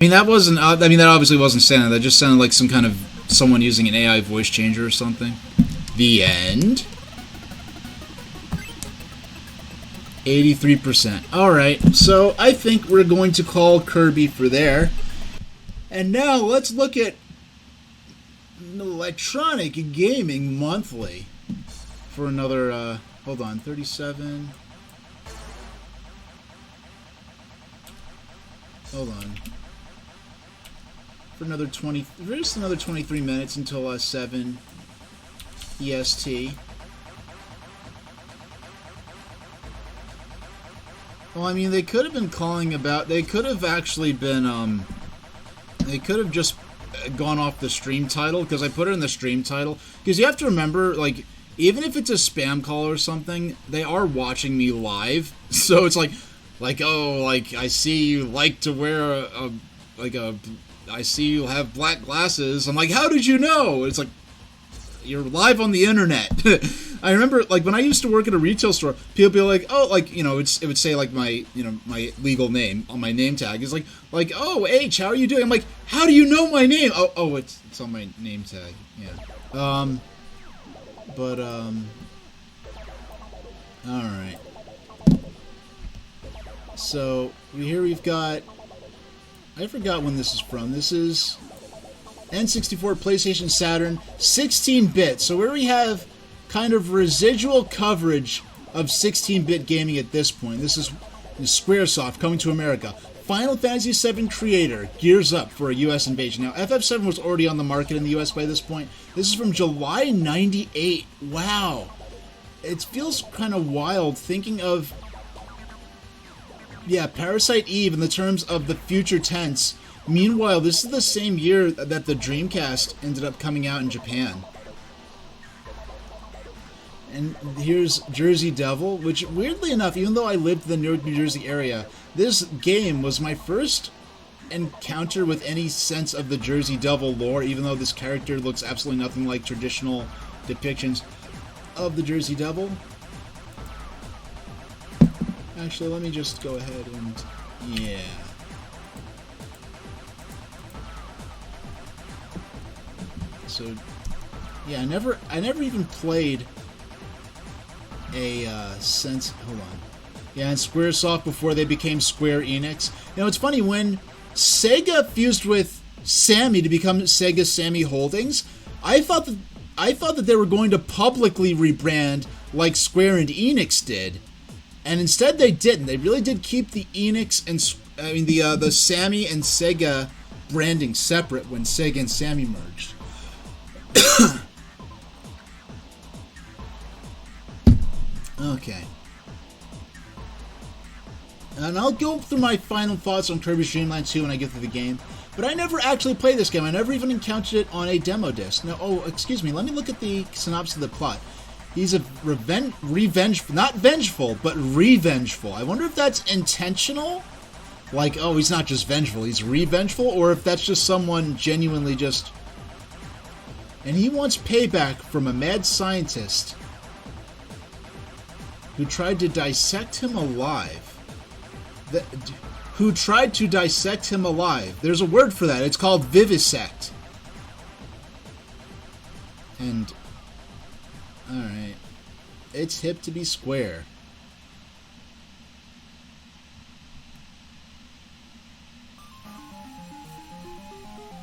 I mean, that wasn't. I mean, that obviously wasn't Santa. That just sounded like some kind of someone using an AI voice changer or something. The end. 83%. Alright, so I think we're going to call Kirby for there. And now let's look at Electronic Gaming Monthly for another, hold on, 37. Hold on. For another 20, just another 23 minutes until 7 EST. Well, I mean, they could have been calling about... They could have actually been, They could have just gone off the stream title, because I put it in the stream title. Because you have to remember, like, even if it's a spam call or something, they are watching me live. So it's like, oh, like, I see you like to wear I see you have black glasses. I'm like, how did you know? It's like, you're live on the internet. I remember, like, when I used to work at a retail store, people be like, oh, like, you know, it would say, like, my, you know, my legal name on my name tag. It's like, oh, H, how are you doing? I'm like, how do you know my name? Oh, it's on my name tag. Yeah. Alright. So, here we've got, I forgot when this is from. This is N64, PlayStation, Saturn, 16-bit. So where we have kind of residual coverage of 16-bit gaming at this point. This is Squaresoft coming to America. Final Fantasy VII creator gears up for a U.S. invasion. Now, FF7 was already on the market in the U.S. by this point. This is from July 98. Wow. It feels kind of wild thinking of, yeah, Parasite Eve in the terms of the future tense. Meanwhile, this is the same year that the Dreamcast ended up coming out in Japan. And here's Jersey Devil, which, weirdly enough, even though I lived in the Newark, New Jersey area, this game was my first encounter with any sense of the Jersey Devil lore, even though this character looks absolutely nothing like traditional depictions of the Jersey Devil. Actually, let me just go ahead and... yeah. So, yeah, I never even played a sense. Hold on. Yeah, and Squaresoft before they became Square Enix. You know, it's funny when Sega fused with Sammy to become Sega Sammy Holdings. I thought that they were going to publicly rebrand like Square and Enix did, and instead they didn't. They really did keep the Enix and the Sammy and Sega branding separate when Sega and Sammy merged. Okay. And I'll go through my final thoughts on Kirby's Dream Land 2 when I get through the game. But I never actually played this game. I never even encountered it on a demo disc. Now, oh, excuse me. Let me look at the synopsis of the plot. He's a not vengeful, but revengeful. I wonder if that's intentional? Like, oh, he's not just vengeful, he's revengeful? Or if that's just someone genuinely just... And he wants payback from a mad scientist who tried to dissect him alive. Who tried to dissect him alive. There's a word for that. It's called vivisect. And... alright. It's hip to be square.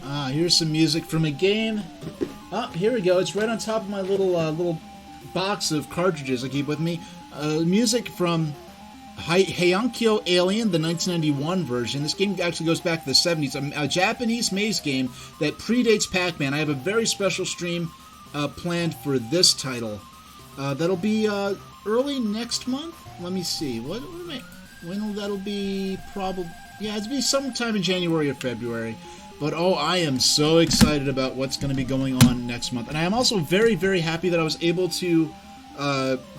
Ah, here's some music from a game. Oh, here we go. It's right on top of my little box of cartridges I keep with me. Music from Heiankyo Alien, the 1991 version. This game actually goes back to the 70s. A Japanese maze game that predates Pac-Man. I have a very special stream planned for this title. That'll be early next month. Let me see. When will that'll be? Probably. Yeah, it'll be sometime in January or February. But oh, I am so excited about what's going to be going on next month. And I am also very, very happy that I was able to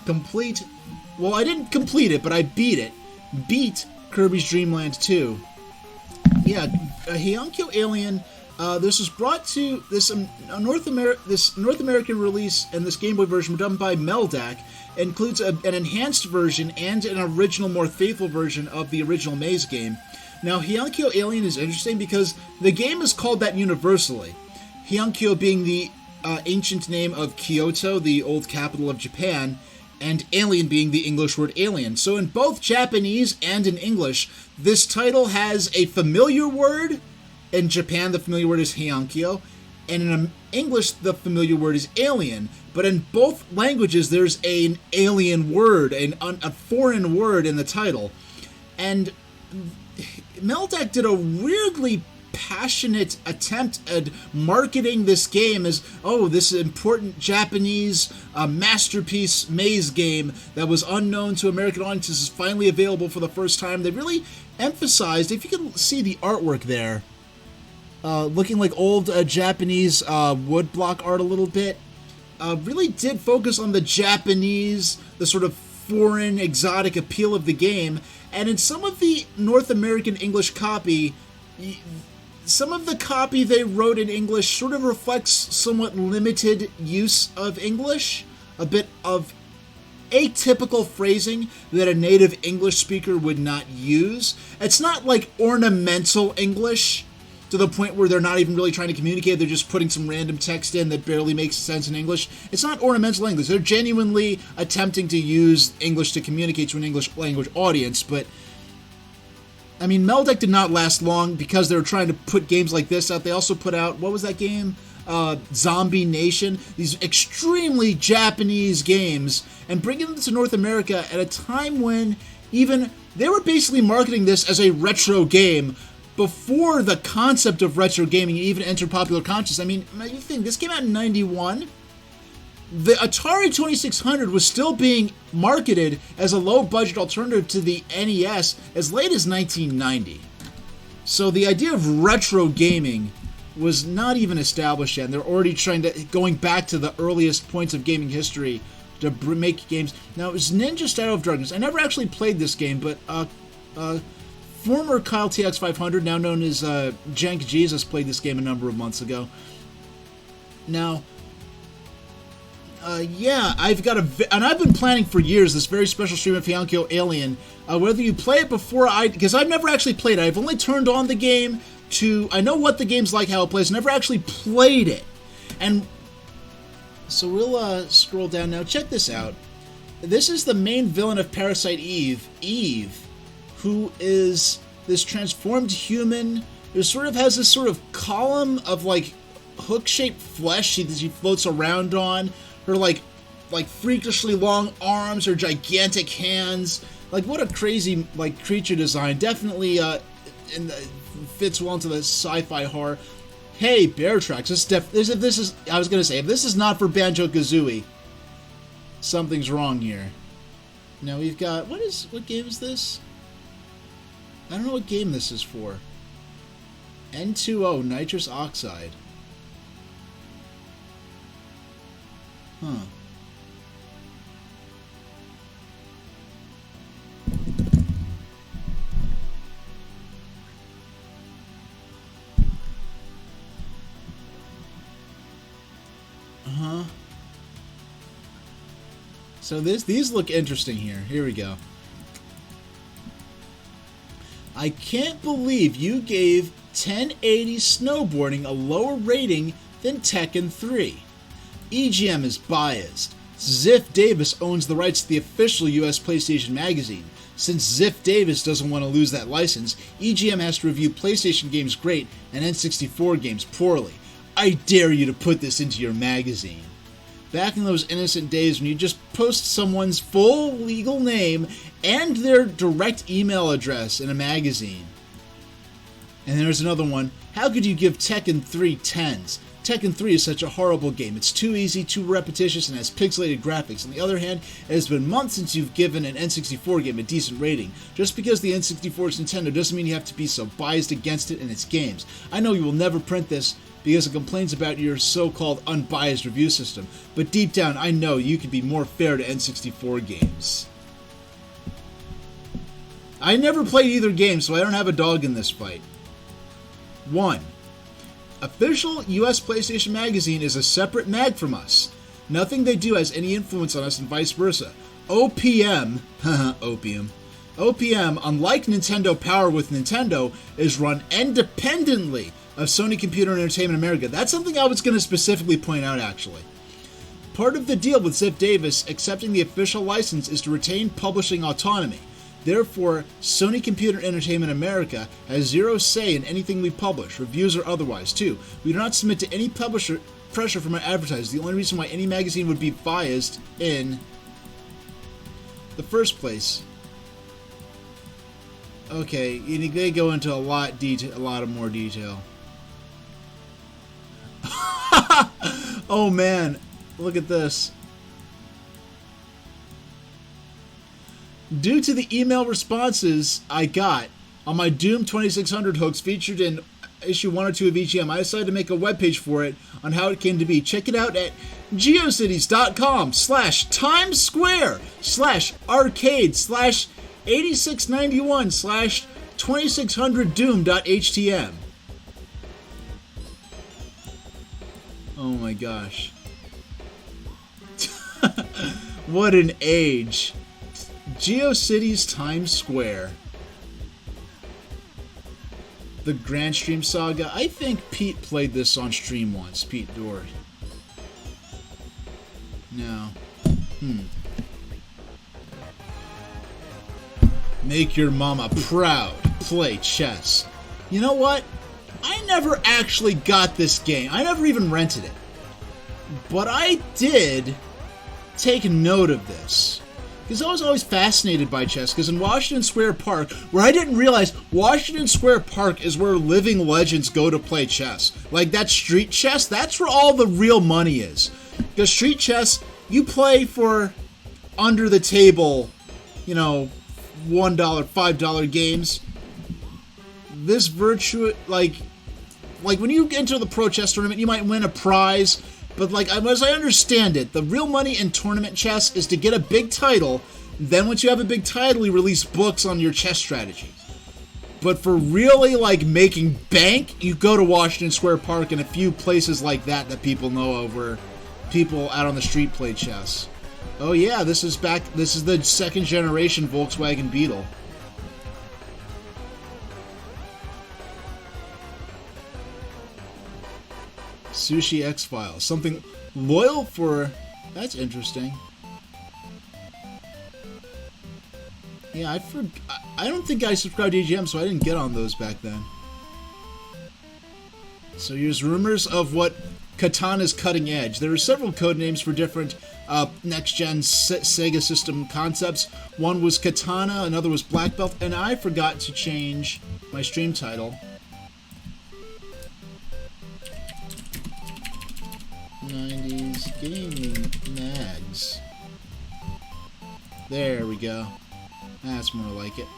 complete... Well, I didn't complete it, but I beat it. Beat Kirby's Dream Land 2. Yeah, Heiankyo Alien... this was brought to... This North American release and this Game Boy version were done by Meldak. It includes an enhanced version and an original, more faithful version of the original Maze game. Now, Hyankyo Alien is interesting because the game is called that universally. Hyankyo being the ancient name of Kyoto, the old capital of Japan, and alien being the English word alien. So in both Japanese and in English, this title has a familiar word. In Japan, the familiar word is Hyankyo, and in English, the familiar word is alien. But in both languages, there's an alien word, a foreign word in the title. And Meldak did a weirdly passionate attempt at marketing this game as, oh, this important Japanese masterpiece maze game that was unknown to American audiences is finally available for the first time. They really emphasized, if you can see the artwork there, looking like old Japanese woodblock art a little bit, really did focus on the Japanese, the sort of foreign, exotic appeal of the game. And in some of the North American English copy, some of the copy they wrote in English sort of reflects somewhat limited use of English, a bit of atypical phrasing that a native English speaker would not use. It's not like ornamental English to the point where they're not even really trying to communicate, they're just putting some random text in that barely makes sense in English. It's not ornamental English, they're genuinely attempting to use English to communicate to an English language audience, but I mean, Meldak did not last long because they were trying to put games like this out. They also put out, what was that game? Zombie Nation. These extremely Japanese games, and bringing them to North America at a time when even they were basically marketing this as a retro game before the concept of retro gaming even entered popular consciousness. I mean, you think this came out in 91? The Atari 2600 was still being marketed as a low-budget alternative to the NES as late as 1990. So the idea of retro gaming was not even established yet, and they're already going back to the earliest points of gaming history to make games. Now, it was Ninja Shadow of Darkness. I never actually played this game, but former Kyle TX500, now known as Jank Jesus, played this game a number of months ago. Now, yeah, I've been planning for years this very special stream of Hyankyo Alien. Whether you play it before because I've never actually played it. I've only turned on the game I know what the game's like, how it plays. Never actually played it. And so we'll scroll down now. Check this out. This is the main villain of Parasite Eve, who is this transformed human who sort of has this sort of column of like hook-shaped flesh she floats around on. Her like freakishly long arms, her gigantic hands. Like, what a crazy like creature design. Definitely fits well into the sci-fi horror. Hey, Bear Tracks. I was gonna say, if this is not for Banjo-Kazooie, something's wrong here. Now we've got what game is this? I don't know what game this is for. N2O, nitrous oxide. Huh. Uh-huh. So these look interesting here. Here we go. I can't believe you gave 1080 snowboarding a lower rating than Tekken 3. EGM is biased. Ziff Davis owns the rights to the official US PlayStation magazine. Since Ziff Davis doesn't want to lose that license, EGM has to review PlayStation games great and N64 games poorly. I dare you to put this into your magazine. Back in those innocent days when you just post someone's full legal name and their direct email address in a magazine. And there's another one. How could you give Tekken 3 10s? Tekken 3 is such a horrible game. It's too easy, too repetitious, and has pixelated graphics. On the other hand, it has been months since you've given an N64 game a decent rating. Just because the N64 is Nintendo doesn't mean you have to be so biased against it and its games. I know you will never print this because it complains about your so-called unbiased review system, but deep down I know you could be more fair to N64 games. I never played either game, so I don't have a dog in this fight. 1. Official US PlayStation Magazine is a separate mag from us. Nothing they do has any influence on us and vice versa. OPM, opium, OPM, unlike Nintendo Power with Nintendo, is run independently of Sony Computer Entertainment America. That's something I was going to specifically point out, actually. Part of the deal with Ziff Davis accepting the official license is to retain publishing autonomy. Therefore, Sony Computer Entertainment America has zero say in anything we publish, reviews or otherwise, too. We do not submit to any publisher pressure from our advertisers. The only reason why any magazine would be biased in the first place. Okay, they go into a lot of more detail. Oh man, look at this. Due to the email responses I got on my Doom 2600 hooks featured in issue 1 or 2 of EGM, I decided to make a webpage for it on how it came to be. Check it out at geocities.com/Times Square/arcade/8691/2600doom.htm. Oh my gosh. What an age. GeoCities Times Square. The Grand Stream Saga. I think Pete played this on stream once. Pete Dory. No. Make your mama proud. Play chess. You know what? I never actually got this game. I never even rented it. But I did take note of this. Because I was always fascinated by chess, because in Washington Square Park, where I didn't realize Washington Square Park is where living legends go to play chess. Like that street chess, that's where all the real money is. Because street chess, you play for under the table, $1, $5 games. This like when you enter the pro chess tournament, you might win a prize. But as I understand it, the real money in tournament chess is to get a big title. Then once you have a big title, you release books on your chess strategies. But for really making bank, you go to Washington Square Park and a few places like that people know of where people out on the street play chess. Oh yeah, this is the second generation Volkswagen Beetle. Sushi X-Files. Something loyal for... That's interesting. Yeah, I don't think I subscribed to EGM, so I didn't get on those back then. So here's rumors of what Katana's cutting edge. There are several code names for different next-gen Sega system concepts. One was Katana, another was Black Belt, and I forgot to change my stream title. 90s Gaming Mags. There we go. That's more like it.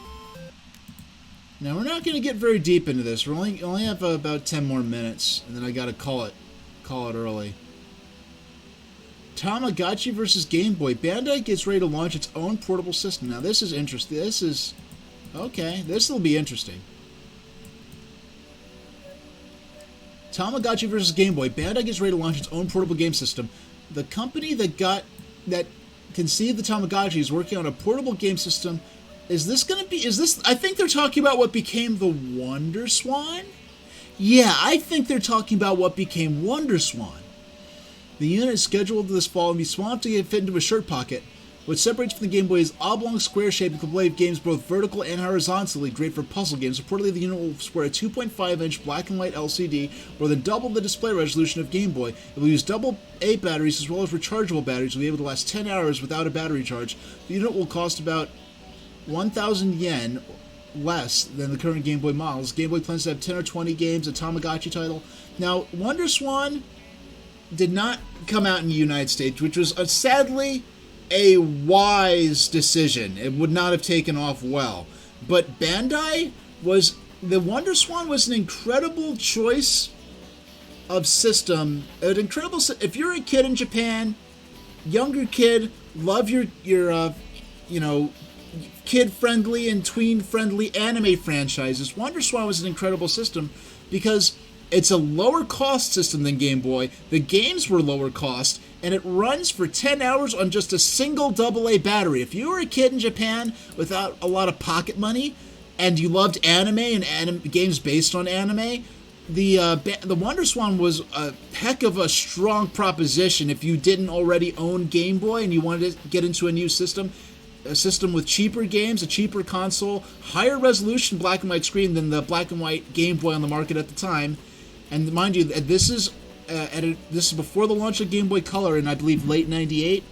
Now we're not going to get very deep into this. We only have about 10 more minutes, and then I got to call it early. Tamagotchi versus Game Boy. Bandai gets ready to launch its own portable system. Now this is interesting. Okay. This will be interesting. Tamagotchi versus Game Boy. Bandai gets ready to launch its own portable game system. The company that conceived the Tamagotchi is working on a portable game system. I think they're talking about what became the Wonder Swan? Yeah, I think they're talking about what became Wonder Swan. The unit is scheduled this fall and be small enough to fit into a shirt pocket. What separates from the Game Boy is oblong square shape and can play games both vertical and horizontally, great for puzzle games. Reportedly, the unit will support a 2.5-inch black and white LCD, more than double the display resolution of Game Boy. It will use double A batteries as well as rechargeable batteries. It will be able to last 10 hours without a battery charge. The unit will cost about 1,000 yen less than the current Game Boy models. Game Boy plans to have 10 or 20 games, a Tamagotchi title. Now, Wonder Swan did not come out in the United States, which was sadly a wise decision. It would not have taken off well. But the Wonder Swan was an incredible choice of system. If you're a kid in Japan, younger kid, love your kid-friendly and tween-friendly anime franchises, Wonder Swan was an incredible system because it's a lower cost system than Game Boy. The games were lower cost, and it runs for 10 hours on just a single AA battery. If you were a kid in Japan without a lot of pocket money, and you loved anime and games based on anime, the WonderSwan was a heck of a strong proposition if you didn't already own Game Boy and you wanted to get into a new system. A system with cheaper games, a cheaper console, higher resolution black and white screen than the black and white Game Boy on the market at the time. And mind you, this is before the launch of Game Boy Color in, I believe, late '98.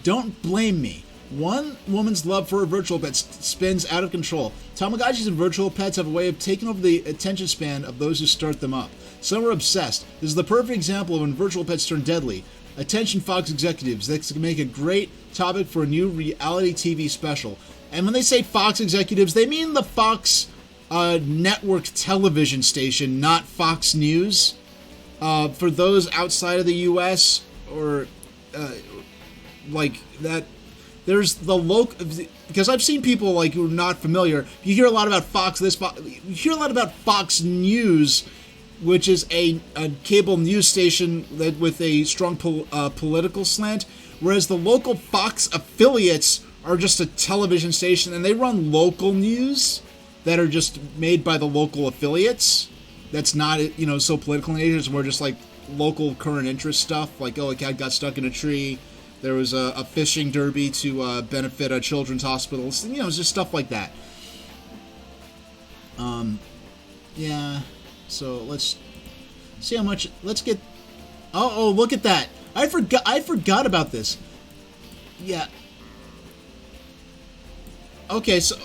Don't blame me. One woman's love for her virtual pets spins out of control. Tamagotchis and virtual pets have a way of taking over the attention span of those who start them up. Some are obsessed. This is the perfect example of when virtual pets turn deadly. Attention Fox executives, this can make a great topic for a new reality TV special. And when they say Fox executives, they mean the Fox network television station, not Fox News. For those outside of the U.S. or like that, there's the local, because I've seen people like who are not familiar. You hear a lot about Fox. You hear a lot about Fox News, which is a cable news station that with a strong political slant, whereas the local Fox affiliates are just a television station, and they run local news that are just made by the local affiliates. That's not, so political in nature. It's more just like local current interest stuff, like, oh, a cat got stuck in a tree. There was a fishing derby to benefit a children's hospital. It's just stuff like that. Yeah. So let's see how much. Let's get. Oh, look at that! I forgot about this. Yeah. Okay, so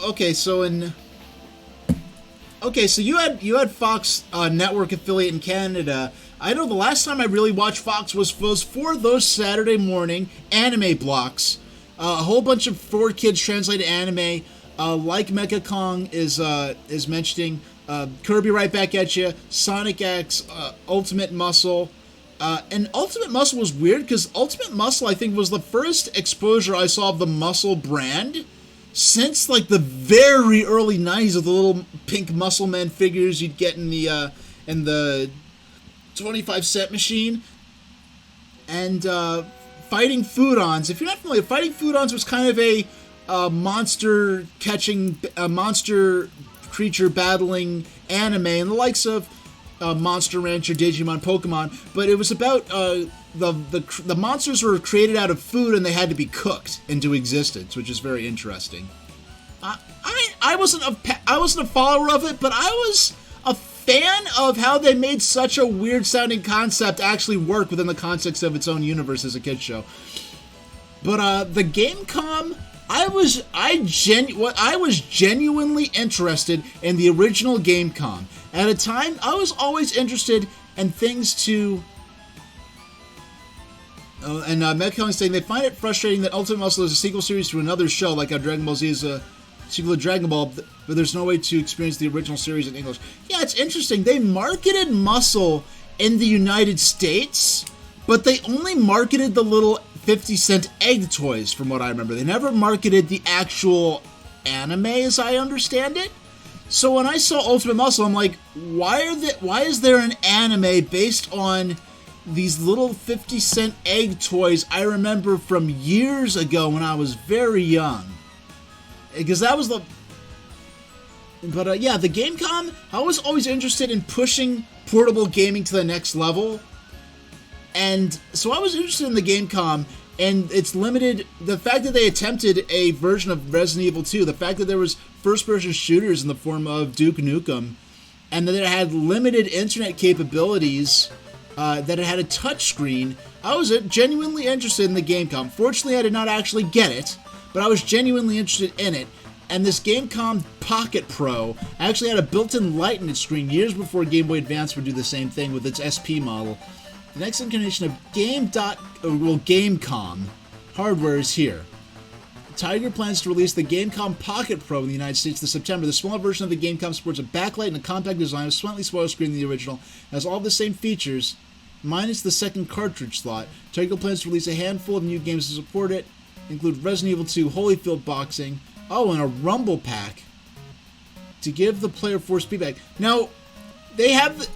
you had Fox network affiliate in Canada. I know the last time I really watched Fox was for those Saturday morning anime blocks. A whole bunch of for kids translated anime, like Mecha Kong is mentioning. Kirby Right Back at You, Sonic X, Ultimate Muscle. And Ultimate Muscle was weird because Ultimate Muscle, I think, was the first exposure I saw of the Muscle brand since like the very early 90s of the little pink Muscle Man figures you'd get in the 25-cent machine. And Fighting Foodons. If you're not familiar, Fighting Foodons was kind of a monster creature battling anime and the likes of Monster Rancher, Digimon, Pokemon, but it was about the monsters were created out of food and they had to be cooked into existence, which is very interesting. I wasn't a follower of it, but I was a fan of how they made such a weird sounding concept actually work within the context of its own universe as a kids show. But the Gamecom, I was genuinely interested in the original Gamecom. At a time, I was always interested in things to. And Metcon is saying they find it frustrating that Ultimate Muscle is a sequel series to another show, like how Dragon Ball Z is a sequel to Dragon Ball, but there's no way to experience the original series in English. Yeah, it's interesting. They marketed Muscle in the United States, but they only marketed the little 50-cent egg toys, from what I remember. They never marketed the actual anime, as I understand it. So when I saw Ultimate Muscle, I'm like, why is there an anime based on these little 50-cent egg toys I remember from years ago when I was very young? Because that was the... But yeah, the Gamecom, I was always interested in pushing portable gaming to the next level. And so I was interested in the Gamecom, and it's limited. The fact that they attempted a version of Resident Evil 2, the fact that there was first-person shooters in the form of Duke Nukem, and that it had limited internet capabilities, that it had a touchscreen, I was genuinely interested in the Gamecom. Fortunately, I did not actually get it, but I was genuinely interested in it. And this Gamecom Pocket Pro actually had a built-in light in its screen years before Game Boy Advance would do the same thing with its SP model. The next incarnation of Gamecom hardware is here. Tiger plans to release the Gamecom Pocket Pro in the United States this September. The smaller version of the Gamecom sports a backlight and a compact design with slightly smaller screen than the original. It has all the same features, minus the second cartridge slot. Tiger plans to release a handful of new games to support it, include Resident Evil 2, Holyfield Boxing, and a Rumble Pack to give the player force feedback. Now, they have the...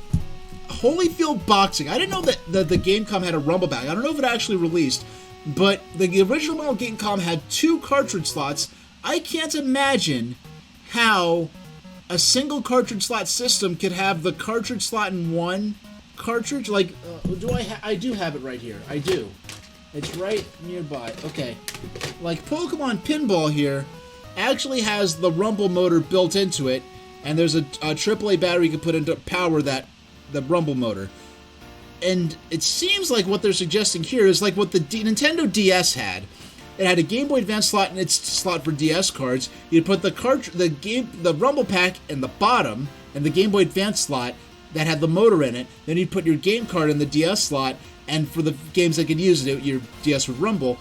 Holyfield Boxing. I didn't know that the Gamecom had a Rumble Pack. I don't know if it actually released, but the original model Gamecom had 2 cartridge slots. I can't imagine how a single cartridge slot system could have the cartridge slot in one cartridge. Like, I do have it right here. I do. It's right nearby. Okay. Like, Pokemon Pinball here actually has the Rumble motor built into it, and there's a AAA battery you can put into power the Rumble motor. And it seems like what they're suggesting here is like what the Nintendo DS had. It had a Game Boy Advance slot in its slot for DS cards. You'd put the Rumble Pack in the bottom, and the Game Boy Advance slot that had the motor in it. Then you'd put your game card in the DS slot, and for the games that could use it, your DS would rumble.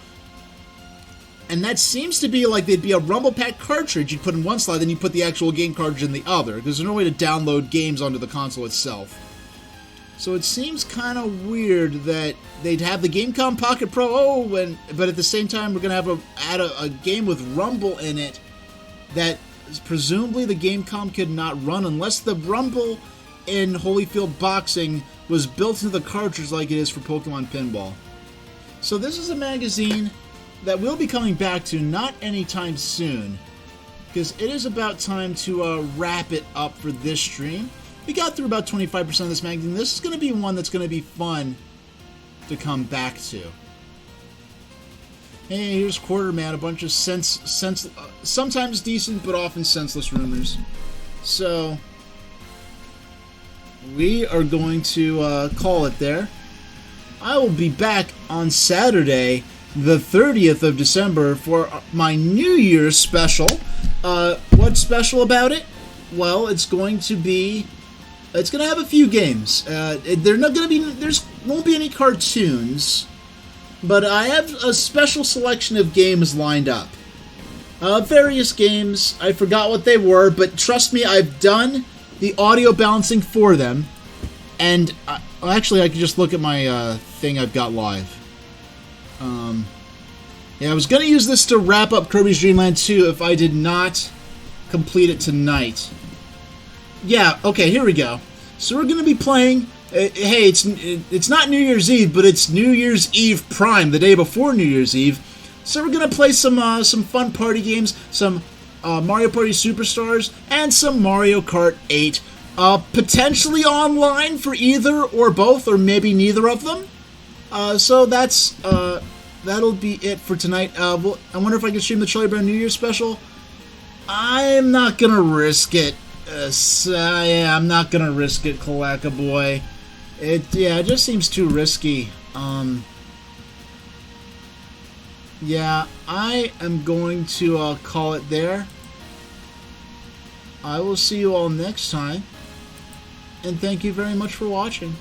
And that seems to be like there'd be a Rumble Pack cartridge you'd put in one slot, then you put the actual game cartridge in the other, because there's no way to download games onto the console itself. So it seems kind of weird that they'd have the Gamecom Pocket Pro, but at the same time we're going to add a game with Rumble in it that presumably the Gamecom could not run unless the Rumble in Holyfield Boxing was built into the cartridge like it is for Pokemon Pinball. So this is a magazine that we'll be coming back to not anytime soon, because it is about time to wrap it up for this stream. We got through about 25% of this magazine. This is going to be one that's going to be fun to come back to. Hey, here's Quarterman, a bunch of sometimes decent but often senseless rumors. So, we are going to call it there. I will be back on Saturday, the 30th of December, for my New Year's special. What's special about it? Well, it's going to have a few games. There won't be any cartoons, but I have a special selection of games lined up. Various games. I forgot what they were, but trust me, I've done the audio balancing for them. And actually, I can just look at my thing I've got live. Yeah, I was going to use this to wrap up Kirby's Dream Land 2 if I did not complete it tonight. Yeah, okay, here we go. So we're going to be playing, hey, it's not New Year's Eve, but it's New Year's Eve Prime, the day before New Year's Eve. So we're going to play some fun party games, some Mario Party Superstars, and some Mario Kart 8. Potentially online for either or both, or maybe neither of them. So that'll be it for tonight. I wonder if I can stream the Charlie Brown New Year's special. I'm not going to risk it. Yeah, I'm not gonna risk it, Kalaka boy. It just seems too risky. Yeah, I am going to call it there. I will see you all next time, and thank you very much for watching.